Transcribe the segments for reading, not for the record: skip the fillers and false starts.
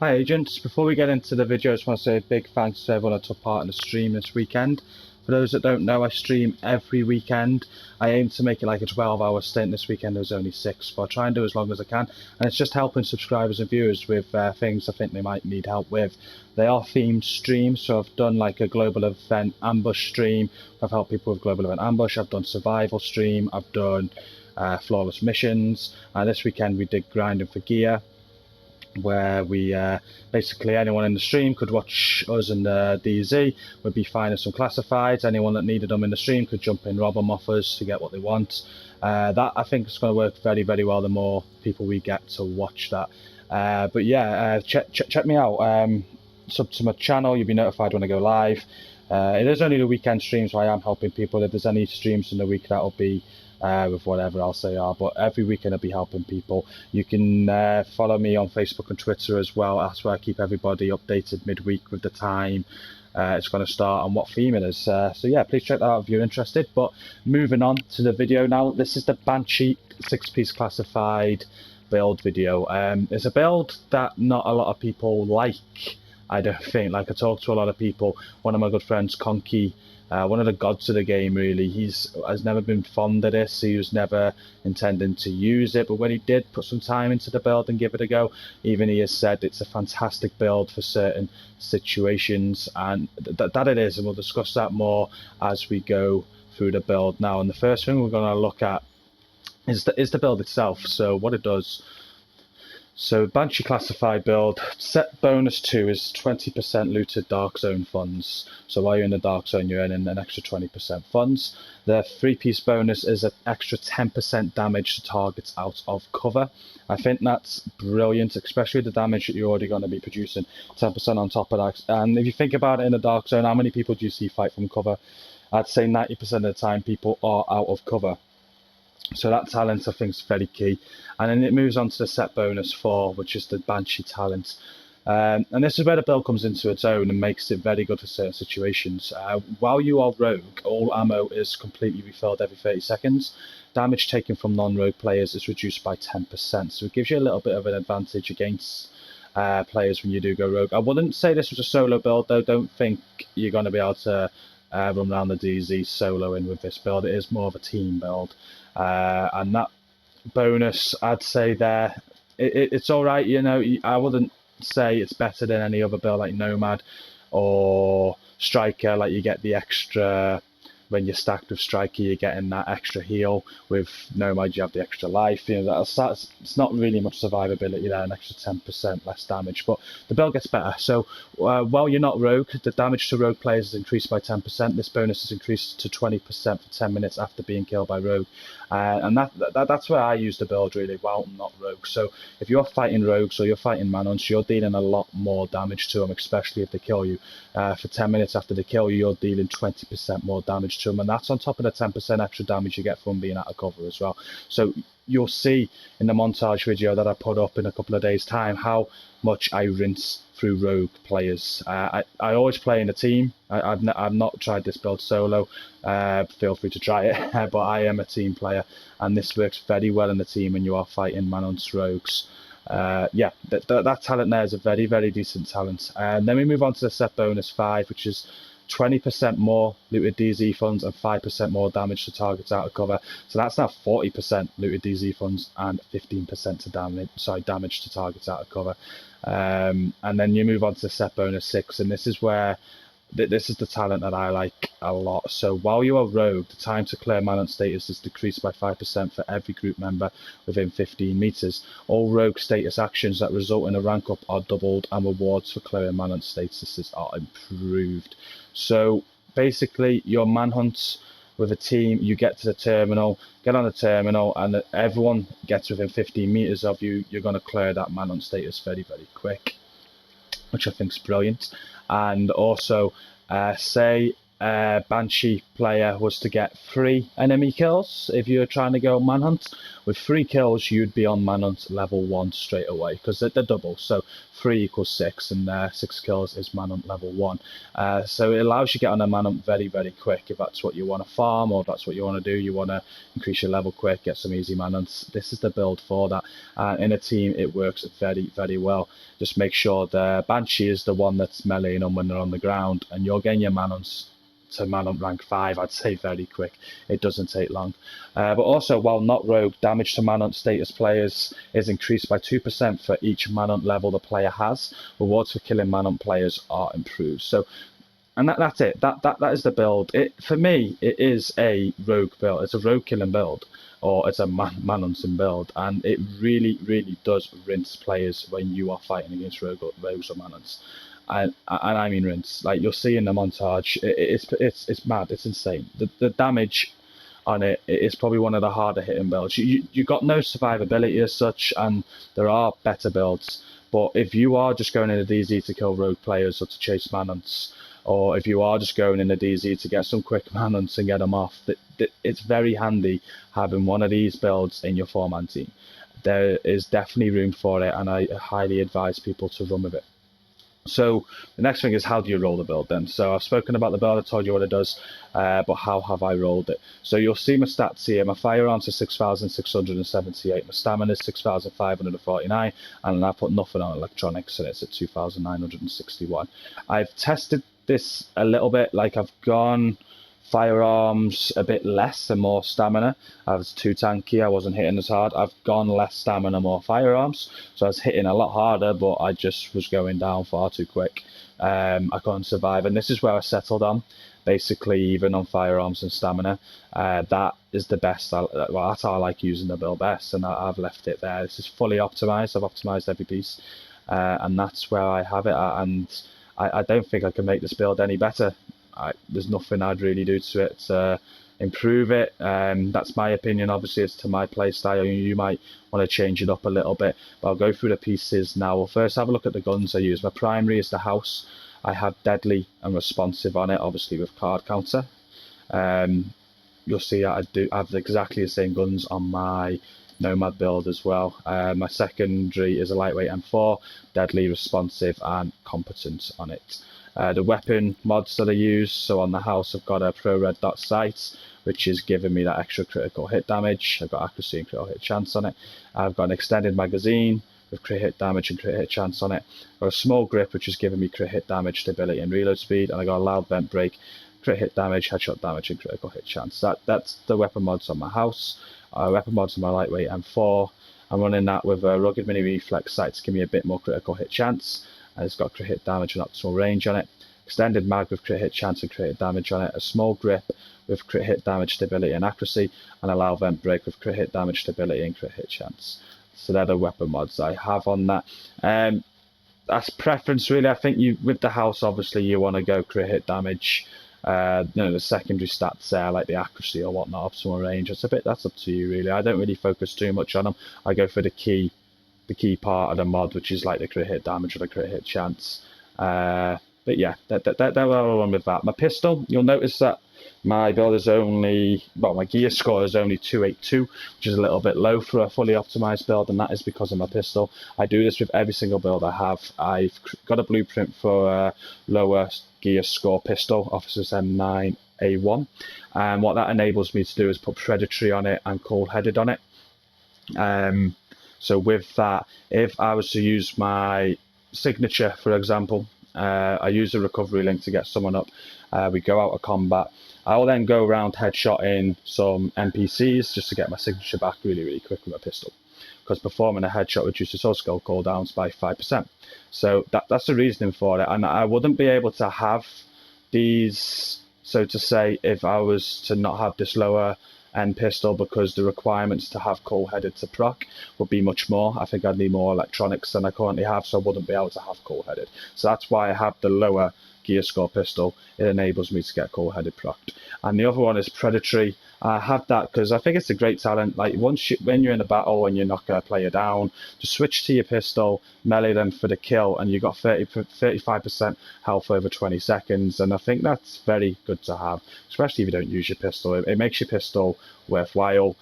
Hi agents, before we get into the video, I just want to say a big thanks to everyone that took part in the stream this weekend. For those that don't know, I stream every weekend. I aim to make it like a 12-hour stint. This weekend there was only 6, but I try and do as long as I can. And it's just helping subscribers and viewers with things I think they might need help with. They are themed streams, so I've done like a global event ambush stream. I've helped people with global event ambush. I've done survival stream. I've done flawless missions. This weekend we did grinding for gear, where we basically anyone in the stream could watch us and the DZ. Would be finding some classifieds. Anyone that needed them in the stream could jump in, rob them off us to get what they want. That I think is going to work very, very well the more people we get to watch that. But yeah, check me out. Sub to my channel, you'll be notified when I go live. It is only the weekend stream, so I am helping people. If there's any streams in the week, that'll be with whatever else they are, but every weekend I'll be helping people. You can follow me on Facebook and Twitter as well. That's where I keep everybody updated midweek with the time it's going to start and what theme it is. So yeah, please check that out if you're interested. But moving on to the video now, this is the Banshee 6-piece classified build video. It's a build that not a lot of people like, I don't think. Like, I talked to a lot of people. One of my good friends, Conky, one of the gods of the game, really, has never been fond of this. He was never intending to use it, but when he did put some time into the build and give it a go, even he has said it's a fantastic build for certain situations, and that it is, and we'll discuss that more as we go through the build now. And the first thing we're going to look at is the build itself. So what it does. So Banshee classified build, set bonus 2 is 20% looted Dark Zone funds. So while you're in the Dark Zone, you're earning an extra 20% funds. The 3-piece bonus is an extra 10% damage to targets out of cover. I think that's brilliant, especially the damage that you're already going to be producing, 10% on top of that. And if you think about it, in the Dark Zone, how many people do you see fight from cover? I'd say 90% of the time people are out of cover. So that talent, I think, is very key. And then it moves on to the set bonus 4, which is the Banshee talent. And this is where the build comes into its own and makes it very good for certain situations. While you are rogue, all ammo is completely refilled every 30 seconds. Damage taken from non-rogue players is reduced by 10%. So it gives you a little bit of an advantage against players when you do go rogue. I wouldn't say this was a solo build, though. Don't think you're going to be able to run around the DZ soloing with this build. It is more of a team build. And that bonus, I'd say there, it's all right. You know, I wouldn't say it's better than any other build like Nomad or Striker. Like, you get the extra, when you're stacked with Striker, you're getting that extra heal. With Nomad, you have the extra life. You know, it's not really much survivability there, an extra 10% less damage. But the build gets better. So while you're not rogue, the damage to rogue players is increased by 10%. This bonus is increased to 20% for 10 minutes after being killed by rogue. And that's where I use the build, really, while I'm not rogue. So if you're fighting rogues or you're fighting manhunts, you're dealing a lot more damage to them, especially if they kill you. For 10 minutes after they kill you, you're dealing 20% more damage to them, and that's on top of the 10% extra damage you get from being out of cover as well. So you'll see in the montage video that I put up in a couple of days' time how much I rinse through rogue players. I always play in a team. I've not tried this build solo. Feel free to try it, but I am a team player, and this works very well in the team when you are fighting manhunts, rogues. Yeah, that talent there is a very, very decent talent. And then we move on to the set bonus 5, which is 20% more looted DZ funds and 5% more damage to targets out of cover. So that's now 40% looted DZ funds and 15% to damage to targets out of cover. And then you move on to the set bonus 6, and this is where this is the talent that I like a lot. So while you are rogue, the time to clear manhunt status is decreased by 5% for every group member within 15 meters. All rogue status actions that result in a rank up are doubled, and rewards for clearing manhunt statuses are improved. So basically, your manhunts with a team, you get to the terminal, get on the terminal, and everyone gets within 15 meters of you. You're going to clear that manhunt status very, very quick, which I think is brilliant. And also, say Banshee player was to get 3 enemy kills if you're trying to go manhunt. With 3 kills, you'd be on manhunt level 1 straight away because they're double. So 3 equals 6, and 6 kills is manhunt level 1. So it allows you to get on a manhunt very, very quick if that's what you want to farm, or if that's what you want to do. You want to increase your level quick, get some easy manhunts. This is the build for that. In a team, it works very, very well. Just make sure the Banshee is the one that's meleeing them when they're on the ground, and you're getting your manhunts to manhunt rank 5, I'd say very quick. It doesn't take long. But also, while not rogue, damage to manhunt status players is increased by 2% for each manhunt level the player has. Rewards for killing manhunt players are improved. So, and that's it. That is the build. For me, it is a rogue build. It's a rogue killing build, or it's a manhunting build, and it really, really does rinse players when you are fighting against rogues or manhunts. And I mean rinse. Like, you'll see in the montage, it's mad. It's insane. The damage on it is probably one of the harder hitting builds. You got no survivability as such, and there are better builds. But if you are just going in a DZ to kill rogue players or to chase manhunts, or if you are just going in a DZ to get some quick manhunts and get them off, it's very handy having one of these builds in your 4-man team. There is definitely room for it, and I highly advise people to run with it. So the next thing is, how do you roll the build then? So I've spoken about the build, I told you what it does, but how have I rolled it? So you'll see my stats here. My firearms are 6,678, my stamina is 6,549, and I put nothing on electronics, and it's at 2,961. I've tested this a little bit, like I've gone firearms a bit less and more stamina. I was too tanky, I wasn't hitting as hard. I've gone less stamina, more firearms, so I was hitting a lot harder, but I just was going down far too quick. I couldn't survive, and this is where I settled on, basically even on firearms and stamina. That is the best. Well, that's how I like using the build best, and I've left it there. This is fully optimized. I've optimized every piece, and that's where I have it at, and I don't think I can make this build any better. There's nothing I'd really do to it to improve it. That's my opinion. Obviously, it's to my play style. You might want to change it up a little bit, but I'll go through the pieces now. We'll first have a look at the guns I use. My primary is the house. I have deadly and responsive on it, obviously with card counter. You'll see I have exactly the same guns on my Nomad build as well. My secondary is a lightweight M4, deadly, responsive, and competent on it. The weapon mods that I use, so on the house I've got a Pro Red Dot sight, which is giving me that extra critical hit damage. I've got accuracy and critical hit chance on it. I've got an extended magazine with crit hit damage and crit hit chance on it. I've got a small grip, which is giving me crit hit damage, stability, and reload speed. And I got a loud vent break, crit hit damage, headshot damage, and critical hit chance. That's the weapon mods on my house. Weapon mods on my lightweight M4. I'm running that with a rugged mini reflex sight to give me a bit more critical hit chance. And it's got crit hit damage and optimal range on it. Extended mag with crit hit chance and crit hit damage on it. A small grip with crit hit damage, stability, and accuracy. And a loud vent break with crit hit damage, stability, and crit hit chance. So they're the weapon mods I have on that. That's preference really. I think with the house, obviously you want to go crit hit damage. The secondary stats there, like the accuracy or whatnot, optimal range. That's up to you really. I don't really focus too much on them. I go for the key part of the mod, which is like the crit hit damage or the crit hit chance. But yeah, that's where I'll run with that. My pistol, you'll notice that my build is my gear score is only 282, which is a little bit low for a fully optimized build, and that is because of my pistol. I do this with every single build I have. I've got a blueprint for a lower gear score pistol, Officer's M9A1, and what that enables me to do is put predatory on it and cold-headed on it. So with that, if I was to use my signature, for example, I use a recovery link to get someone up. We go out of combat. I'll then go around headshotting some NPCs just to get my signature back really, really quick with a pistol. Because performing a headshot reduces all skill cooldowns by 5%. So that's the reasoning for it. And I wouldn't be able to have these, so to say, if I was to not have this lower end pistol, because the requirements to have cold-headed to proc would be much more. I think I'd need more electronics than I currently have, so I wouldn't be able to have cold-headed. So that's why I have the lower gear score pistol. It enables me to get cold-headed procced. And the other one is predatory. I have that because I think it's a great talent. Like when you're in a battle and you're not going to play you down, just switch to your pistol, melee them for the kill, and you got 35% health over 20 seconds. And I think that's very good to have, especially if you don't use your pistol. It makes your pistol worthwhile,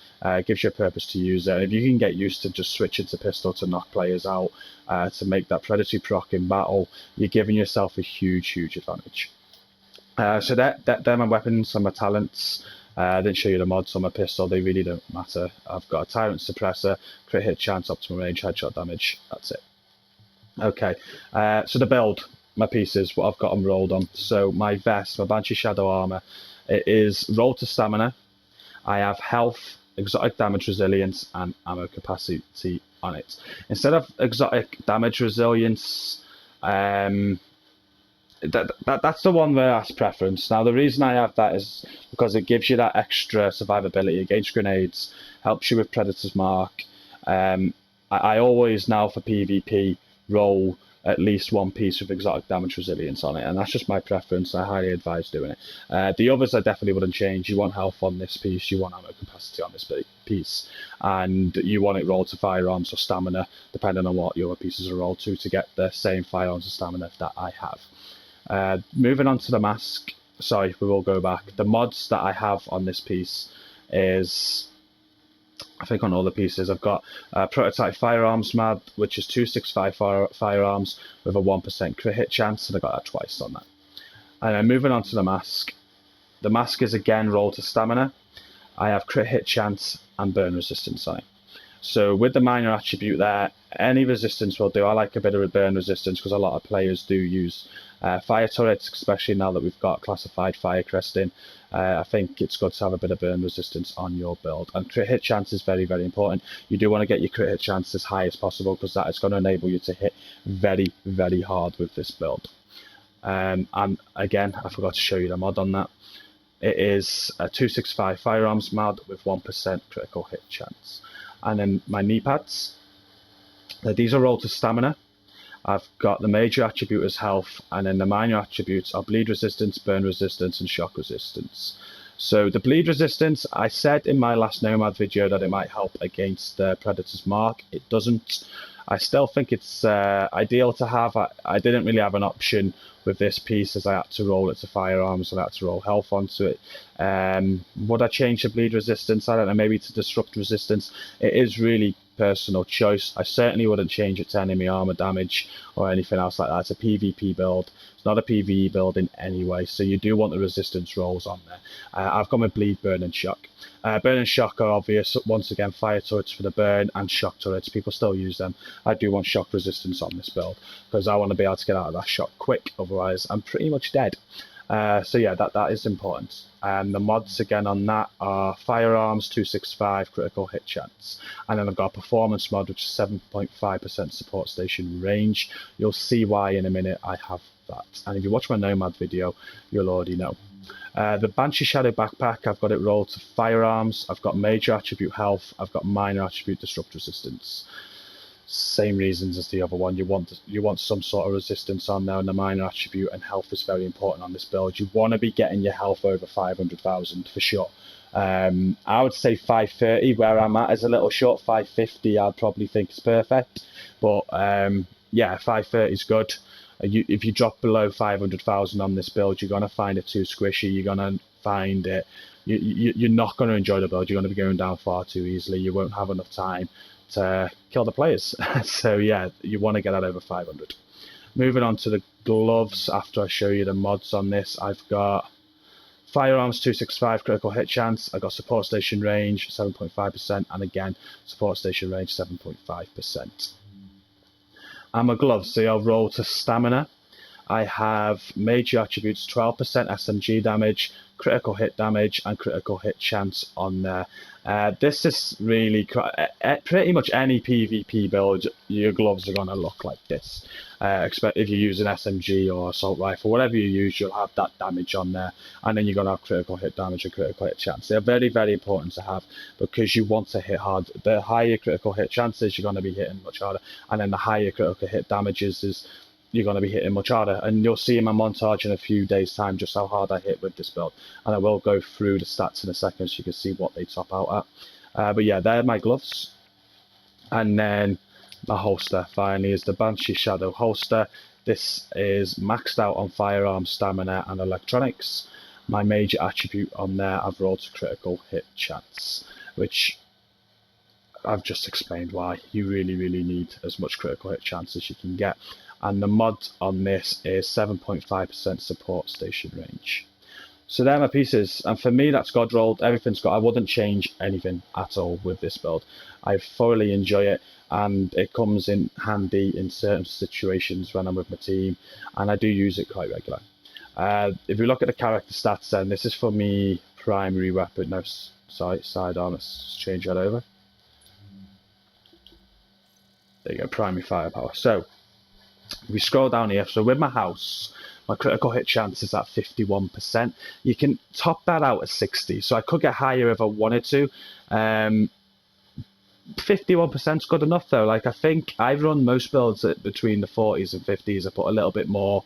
gives you a purpose to use it. If you can get used to just switching to pistol to knock players out, to make that predatory proc in battle, you're giving yourself a huge advantage. So they're my weapons and my talents. I didn't show you the mods on my pistol, they really don't matter. I've got a Tyrant Suppressor, crit hit chance, optimal range, headshot damage, that's it. Okay, so the build, my pieces, what I've got them rolled on. So my vest, my Banshee Shadow Armour, it is roll to stamina. I have health, exotic damage resilience, and ammo capacity on it. Instead of exotic damage resilience, that's the one where that's preference. Now, the reason I have that is because it gives you that extra survivability against grenades, helps you with Predator's Mark. I always now for PvP roll at least one piece with exotic damage resilience on it, and that's just my preference. I highly advise doing it. The others I definitely wouldn't change. You want health on this piece, you want ammo capacity on this piece, and you want it rolled to firearms or stamina, depending on what your other pieces are rolled to get the same firearms and stamina that I have. Moving on to the mask, sorry, we will go back. The mods that I have on this piece is, I think on all the pieces, I've got Prototype Firearms mod, which is 265 firearms with a 1% crit hit chance, and I got that twice on that. And then moving on to the mask is again roll to stamina. I have crit hit chance and burn resistance on it. So with the minor attribute there, any resistance will do. I like a bit of burn resistance because a lot of players do use fire turrets, especially now that we've got classified fire cresting. I think it's good to have a bit of burn resistance on your build. And crit hit chance is very important. You do want to get your crit hit chance as high as possible because that is going to enable you to hit very hard with this build. And again, I forgot to show you the mod on that. It is a 265 firearms mod with 1% critical hit chance. And then my knee pads, these are rolled to stamina. I've got the major attribute as health, and then the minor attributes are bleed resistance, burn resistance, and shock resistance. So the bleed resistance, I said in my last Nomad video that it might help against the Predator's Mark. It doesn't. I still think it's ideal to have. I didn't really have an option with this piece as I had to roll it to firearms and I had to roll health onto it. Would I change the bleed resistance? I don't know, maybe to disrupt resistance. It is really personal choice. I certainly wouldn't change it to enemy armor damage or anything else like that. It's a PvP build. It's not a PvE build in any way, so you do want the resistance rolls on there. I've got my bleed, burn, and shock. Burn and shock are obvious. Once again, fire turrets for the burn and shock turrets. People still use them. I do want shock resistance on this build because I want to be able to get out of that shock quick. Otherwise, I'm pretty much dead. So yeah, that is important. And the mods again on that are firearms, 265 critical hit chance, and then I've got a performance mod which is 7.5% support station range. You'll see why in a minute I have that. And if you watch my Nomad video, you'll already know. The Banshee Shadow Backpack, I've got it rolled to firearms. I've got major attribute health. I've got minor attribute disrupt resistance. Same reasons as the other one. You want some sort of resistance on there, and the minor attribute and health is very important on this build. You want to be getting your health over 500,000 for sure. I would say 530 where I'm at is a little short. 550 I'd probably think is perfect, but yeah, 530 is good. If you drop below 500,000 on this build, you're gonna find it too squishy. You're gonna find it. You're not gonna enjoy the build. You're gonna be going down far too easily. You won't have enough time to kill the players. So yeah, you want to get that over 500. Moving on to the gloves. After I show you the mods on this, I've got firearms 265 critical hit chance. I got support station range 7.5%, and again support station range 7.5%. And my gloves, they are roll to stamina. I have major attributes 12% SMG damage, critical hit damage, and critical hit chance on there. This is really pretty much any PvP build, your gloves are going to look like this. If you use an SMG or assault rifle, whatever you use, you'll have that damage on there, and then you're going to have critical hit damage and critical hit chance. They're very important to have because you want to hit hard. The higher critical hit chances, you're going to be hitting much harder, and then the higher critical hit damages is you're going to be hitting much harder. And you'll see in my montage in a few days' time just how hard I hit with this build. And I will go through the stats in a second so you can see what they top out at. But yeah, they're my gloves. And then my holster finally is the Banshee Shadow holster. This is maxed out on firearms, stamina, and electronics. My major attribute on there, I've rolled to critical hit chance, which I've just explained why. You really, really need as much critical hit chance as you can get. And the mod on this is 7.5% support station range. So they're my pieces, and for me that's God rolled. Everything's got. I wouldn't change anything at all with this build. I thoroughly enjoy it, and it comes in handy in certain situations when I'm with my team, and I do use it quite regular. If we look at the character stats, then this is for me primary weapon. No, sorry, sidearm. Let's change that over. There you go, primary firepower. So we scroll down here. So with my house, my critical hit chance is at 51%. You can top that out at 60. So I could get higher if I wanted to. 51% is good enough though. Like I think I've run most builds at between the 40s and 50s. I put a little bit more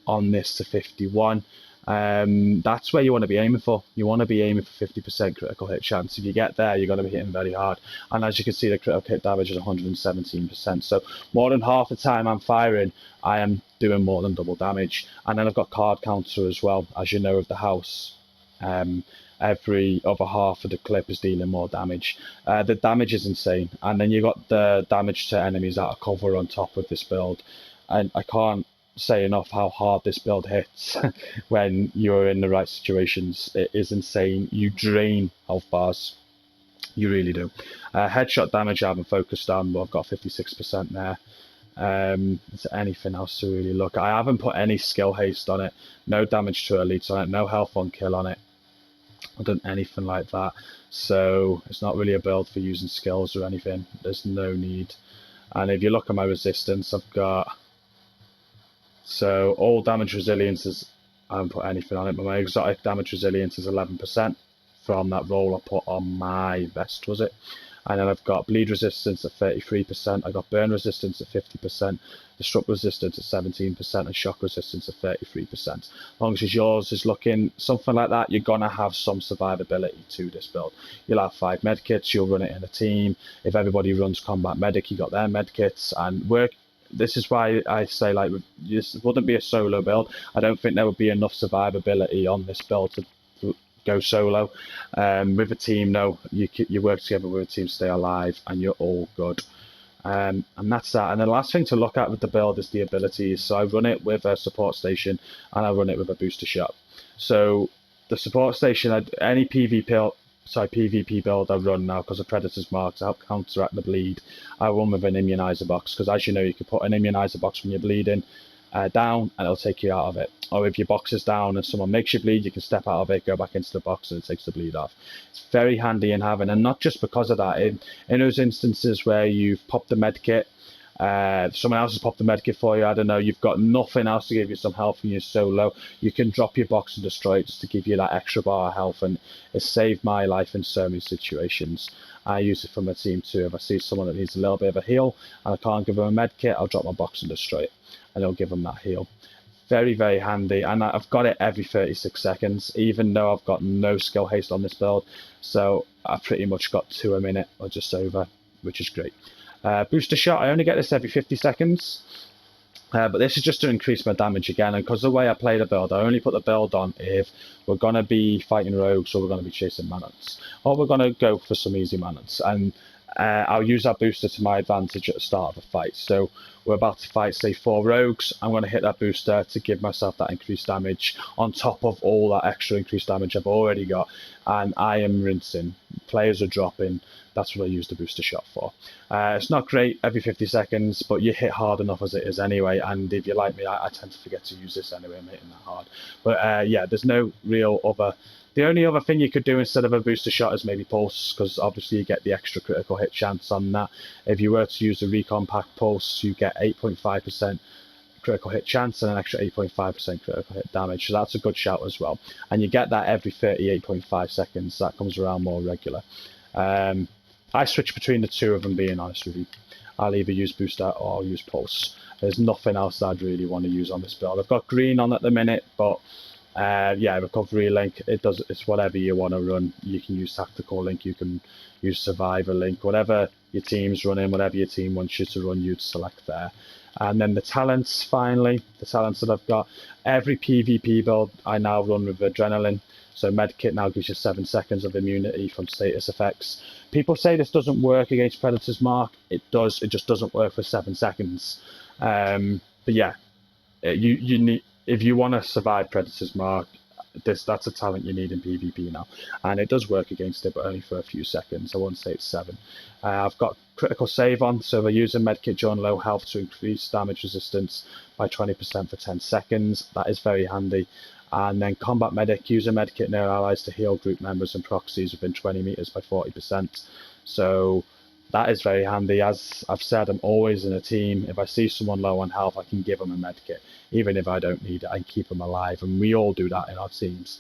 on this to 51. That's where you want to be aiming for. You want to be aiming for 50% critical hit chance. If you get there, you're going to be hitting very hard. And as you can see, the critical hit damage is 117%. So more than half the time I'm firing, I am doing more than double damage. And then I've got card counter as well. As you know, of the house, every other half of the clip is dealing more damage. The damage is insane. And then you got the damage to enemies out of cover on top of this build. And I can't say enough how hard this build hits when you're in the right situations. It is insane. You drain health bars. You really do. Headshot damage I haven't focused on, but I've got 56% there. Is there anything else to really look at? I haven't put any skill haste on it. No damage to elites on it. No health on kill on it. I've done anything like that. So it's not really a build for using skills or anything. There's no need. And if you look at my resistance, I've got... So all damage resilience is, I haven't put anything on it, but my exotic damage resilience is 11% from that roll I put on my vest, was it? And then I've got bleed resistance at 33%, I got burn resistance at 50%, destruct resistance at 17%, and shock resistance at 33%. As long as yours is looking something like that, you're going to have some survivability to this build. You'll have 5 medkits, you'll run it in a team. If everybody runs combat medic, you got their medkits, and work. This is why I say, like, this wouldn't be a solo build. I don't think there would be enough survivability on this build to go solo. With a team, no, you work together with a team, stay alive, and you're all good. And that's that. And the last thing to look at with the build is the abilities. So I run it with a support station, and I run it with a booster shot. So the support station, any PvP build I run now, because of Predator's Mark, to help counteract the bleed, I run with an immunizer box, because as you know, you can put an immunizer box when you're bleeding down, and it'll take you out of it. Or if your box is down and someone makes you bleed, you can step out of it, go back into the box, and it takes the bleed off. It's very handy in having, and not just because of that. In those instances where you've popped the med kit, someone else has popped the medkit for you, I don't know, you've got nothing else to give you some health and you're so low, you can drop your box and destroy it just to give you that extra bar of health, and it saved my life in so many situations. I use it for my team too. If I see someone that needs a little bit of a heal and I can't give them a medkit, I'll drop my box and destroy it, and it'll give them that heal. Very, very handy, and I've got it every 36 seconds, even though I've got no skill haste on this build, so I've pretty much got 2 a minute or just over, which is great. Booster shot, I only get this every 50 seconds, but this is just to increase my damage again, and because the way I play the build, I only put the build on if we're going to be fighting rogues or we're going to be chasing manhunters, or we're going to go for some easy manhunts, and I'll use that booster to my advantage at the start of a fight. So we're about to fight, say, 4 rogues, I'm going to hit that booster to give myself that increased damage on top of all that extra increased damage I've already got, and I am rinsing. Players are dropping. That's what I use the booster shot for. It's not great every 50 seconds, but you hit hard enough as it is anyway, and if you're like me, I tend to forget to use this anyway. I'm hitting that hard. But yeah, there's no real other... The only other thing you could do instead of a booster shot is maybe pulse, because obviously you get the extra critical hit chance on that. If you were to use the recon pack pulse, you get 8.5% critical hit chance and an extra 8.5% critical hit damage, so that's a good shout as well. And you get that every 38.5 seconds. That comes around more regular. I switch between the two of them, being honest with you. I'll either use Booster or I'll use Pulse. There's nothing else I'd really want to use on this build. I've got Green on at the minute, but yeah, Recovery Link, it's whatever you want to run. You can use Tactical Link, you can use Survivor Link, whatever your team's running, whatever your team wants you to run, you'd select there. And then the talents, finally, the talents that I've got. Every PvP build I now run with Adrenaline. So Medkit now gives you 7 seconds of immunity from status effects. People say this doesn't work against Predator's Mark. It does, it just doesn't work for 7 seconds. But yeah, you need, if you want to survive Predator's Mark, that's a talent you need in PvP now, and it does work against it, but only for a few seconds. I won't say it's 7. I've got critical save on, so we're using medkit during low health to increase damage resistance by 20% for 10 seconds. That is very handy. And then combat medic, use a medkit near allies to heal group members and proxies within 20 meters by 40%. So that is very handy. As I've said, I'm always in a team. If I see someone low on health, I can give them a medkit. Even if I don't need it, I can keep them alive. And we all do that in our teams.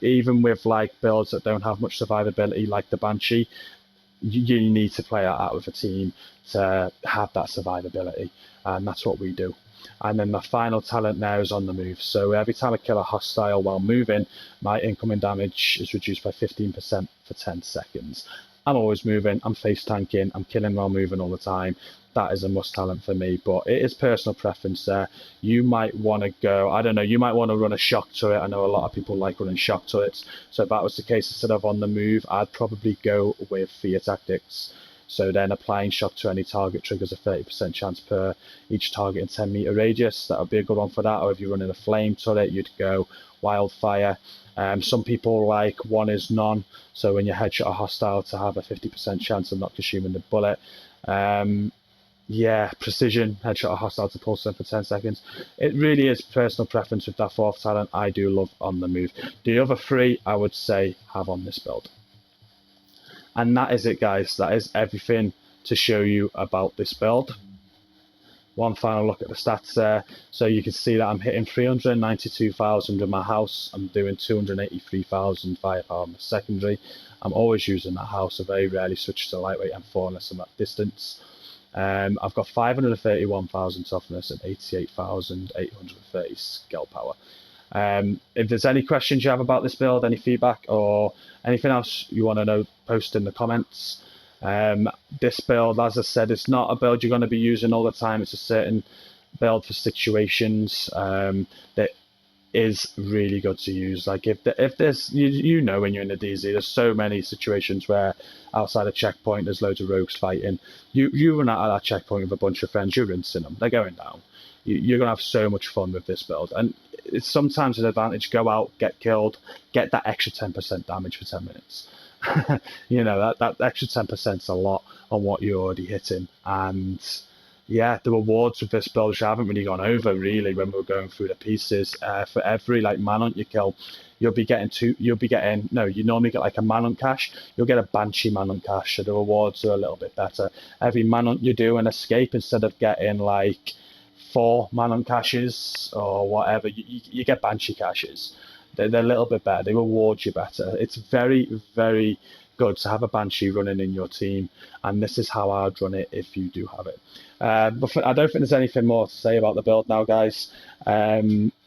Even with like builds that don't have much survivability, like the Banshee, you need to play out with a team to have that survivability. And that's what we do. And then the final talent now is on the move. So every time I kill a hostile while moving, my incoming damage is reduced by 15% for 10 seconds. I'm always moving, I'm face tanking, I'm killing while moving all the time. That is a must talent for me, but it is personal preference there. You might want to go, I don't know, you might want to run a shock turret. I know a lot of people like running shock turrets. So if that was the case, instead of on the move, I'd probably go with fear tactics. So then applying shock to any target triggers a 30% chance per each target in 10-meter radius. That would be a good one for that. Or if you're running a flame turret, you'd go wildfire. Some people like one is none. So when you headshot a hostile to have a 50% chance of not consuming the bullet. Yeah, precision, headshot a hostile to pulse them for 10 seconds. It really is personal preference with that 4th talent. I do love on the move. The other 3, I would say, have on this build. And that is it, guys. That is everything to show you about this build. One final look at the stats there. So you can see that I'm hitting 392,000 with my house. I'm doing 283,000 firepower on the secondary. I'm always using that house. I very rarely switch to lightweight M4 unless I'm at distance. I've got 531,000 toughness and 88,830 skill power. If there's any questions you have about this build, any feedback or anything else you want to know, post in the comments. This build, as I said, it's not a build you're going to be using all the time. It's a certain build for situations that is really good to use. Like if there's, you know, when you're in the DZ, there's so many situations where outside a checkpoint there's loads of rogues fighting. You run out of that checkpoint with a bunch of friends, you're rinsing them, they're going down. You're gonna have so much fun with this build, and it's sometimes an advantage. Go out, get killed, get that extra 10% damage for 10 minutes. You know, that extra 10% is a lot on what you're already hitting. And yeah, the rewards with this build, which I haven't really gone over really when we're going through the pieces. For every like manhunt you kill, you normally get like a manhunt cache. You'll get a Banshee manhunt cache, so the rewards are a little bit better. Every manhunt you do and escape, instead of getting like 4 manhunt caches or whatever, you get Banshee caches. They're a little bit better. They reward you better. It's very, very good to have a Banshee running in your team, and this is how I'd run it if you do have it. But I don't think there's anything more to say about the build now, guys.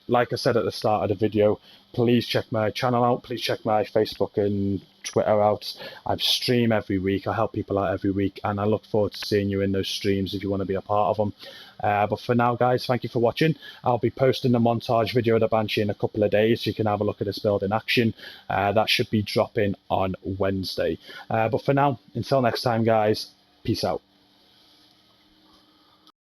Like I said at the start of the video, please check my channel out. Please check my Facebook and Twitter out. I stream every week. I help people out every week, and I look forward to seeing you in those streams if you want to be a part of them. But for now, guys, thank you for watching. I'll be posting the montage video of the Banshee in a couple of days, so you can have a look at this build in action. That should be dropping on Wednesday. But for now, until next time, guys, peace out.